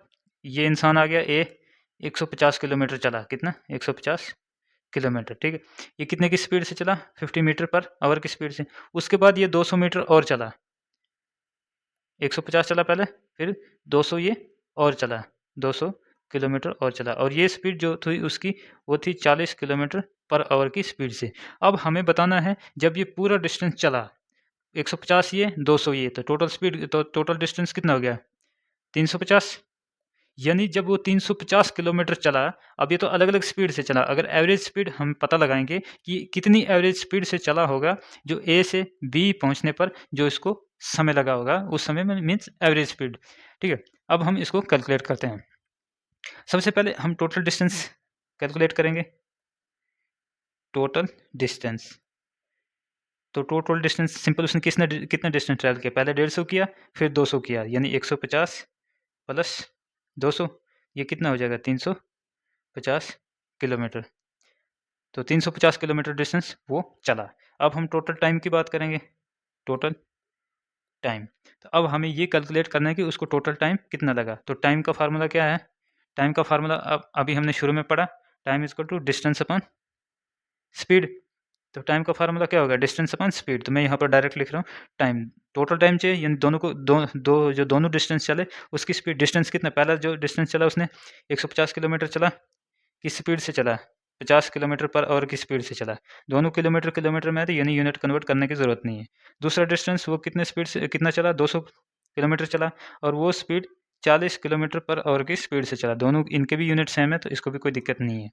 ये इंसान आ गया ए, 150 किलोमीटर चला। कितना? 150 किलोमीटर। ठीक है। ये कितने की स्पीड से चला? 50 मीटर पर आवर की स्पीड से। उसके बाद ये 200 मीटर और चला। 150 चला पहले, फिर 200 ये और चला, 200 किलोमीटर और चला, और ये स्पीड जो थी उसकी वो थी 40 किलोमीटर पर आवर की स्पीड से। अब हमें बताना है जब ये पूरा डिस्टेंस चला, 150 ये 200 ये, तो टोटल स्पीड, तो टोटल डिस्टेंस कितना हो गया? 350। यानी जब वो 350 किलोमीटर चला, अब ये तो अलग अलग स्पीड से चला, अगर एवरेज स्पीड हम पता लगाएंगे कि कितनी एवरेज स्पीड से चला होगा, जो ए से बी पहुंचने पर जो इसको समय लगा होगा, उस समय में मीन्स एवरेज स्पीड। ठीक है। अब हम इसको कैलकुलेट करते हैं। सबसे पहले हम टोटल डिस्टेंस कैलकुलेट करेंगे। टोटल डिस्टेंस, तो टोटल डिस्टेंस सिंपल, उसने कितना डिस्टेंस ट्रैवल किया? पहले 150 किया, फिर 200 किया, यानी 150 प्लस 200, ये कितना हो जाएगा? 350 किलोमीटर। तो 350 किलोमीटर डिस्टेंस वो चला। अब हम टोटल टाइम की बात करेंगे। टोटल टाइम, तो अब हमें ये कैलकुलेट करना है कि उसको टोटल टाइम कितना लगा। तो टाइम का फार्मूला क्या है? टाइम का फार्मूला अब अभी हमने शुरू में पढ़ा, time is equal to distance upon speed. तो टाइम का फार्मूला क्या होगा? Distance upon speed. तो मैं यहाँ पर डायरेक्ट लिख रहा हूँ टाइम, टोटल टाइम चाहिए, यानी दोनों को जो दोनों डिस्टेंस चले उसकी स्पीड। डिस्टेंस कितना? पहला जो डिस्टेंस चला उसने 150 किलोमीटर चला, किस स्पीड से चला? 50 किलोमीटर पर आवर की स्पीड से चला। दोनों किलोमीटर किलोमीटर में है, यानी यूनिट कन्वर्ट करने की ज़रूरत नहीं है। दूसरा डिस्टेंस वो कितने स्पीड से कितना चला? 200 किलोमीटर चला, और वो स्पीड 40 किलोमीटर पर आवर की स्पीड से चला। दोनों इनके भी यूनिट सेम है, तो इसको भी कोई दिक्कत नहीं है।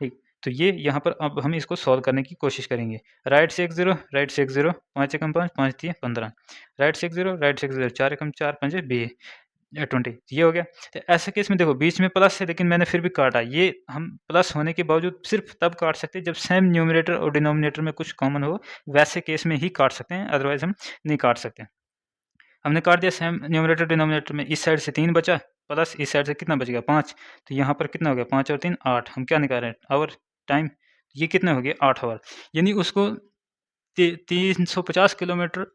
ठीक। तो ये यहाँ पर अब हम इसको सॉल्व करने की कोशिश करेंगे। राइट से एक जीरो, राइट से एक जीरो, 5 एकम 5, 5 3 15, राइट से एक जीरो, राइट से एक जीरो, 4 एकम 4, 5 20, 20, ये हो गया। तो ऐसे केस में देखो बीच में प्लस है, लेकिन मैंने फिर भी काटा। ये हम प्लस होने के बावजूद सिर्फ तब काट सकते हैं जब सेम न्यूमरेटर और डिनोमिनेटर में कुछ कॉमन हो, वैसे केस में ही काट सकते हैं, अदरवाइज हम नहीं काट सकते। हमने काट दिया सेम न्यूमरेटर डिनोमिनेटर में, इस साइड से 3 बचा प्लस इस साइड से कितना बच गया 5, तो यहाँ पर कितना हो गया 5 और 3 8। हम क्या निकाल रहे हैं आवर टाइम, ये कितने हो गए 8 आवर। यानी उसको 350 किलोमीटर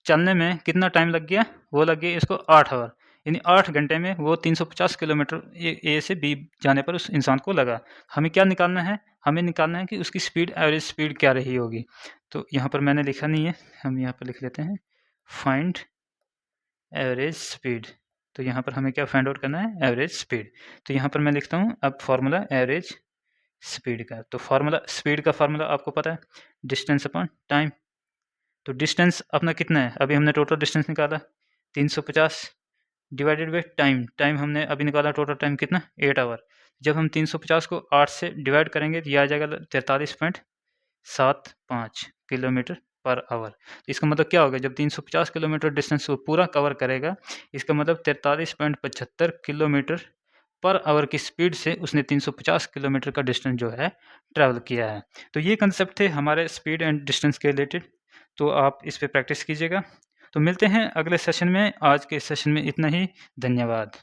चलने में कितना टाइम लग गया, वो लग गया इसको 8 आवर। यानी 8 घंटे में वो 350 किलोमीटर ए से बी जाने पर उस इंसान को लगा। हमें क्या निकालना है, हमें निकालना है कि उसकी स्पीड, एवरेज स्पीड क्या रही होगी। तो यहाँ पर मैंने लिखा नहीं है, हम यहाँ पर लिख लेते हैं फाइंड एवरेज स्पीड। तो यहाँ पर हमें क्या फाइंड आउट करना है, एवरेज स्पीड। तो यहाँ पर मैं लिखता हूँ अब फॉर्मूला एवरेज स्पीड का। तो फार्मूला स्पीड का फार्मूला आपको पता है, डिस्टेंस अपॉन टाइम। तो डिस्टेंस अपना कितना है, अभी हमने टोटल डिस्टेंस निकाला 350 डिवाइडेड बाई टाइम। टाइम हमने अभी निकाला टोटल टाइम कितना 8 आवर। जब हम 350 को 8 से डिवाइड करेंगे तो यह आ जाएगा 43.75 किलोमीटर पर आवर। इसका मतलब क्या होगा, जब 350 किलोमीटर डिस्टेंस को पूरा कवर करेगा, इसका मतलब 43.75 किलोमीटर पर आवर की स्पीड से उसने 350 किलोमीटर का डिस्टेंस जो है ट्रैवल किया है। तो ये कंसेप्ट थे हमारे स्पीड एंड डिस्टेंस के रिलेटेड, तो आप इस पे प्रैक्टिस कीजिएगा। तो मिलते हैं अगले सेशन में, आज के सेशन में इतना ही, धन्यवाद।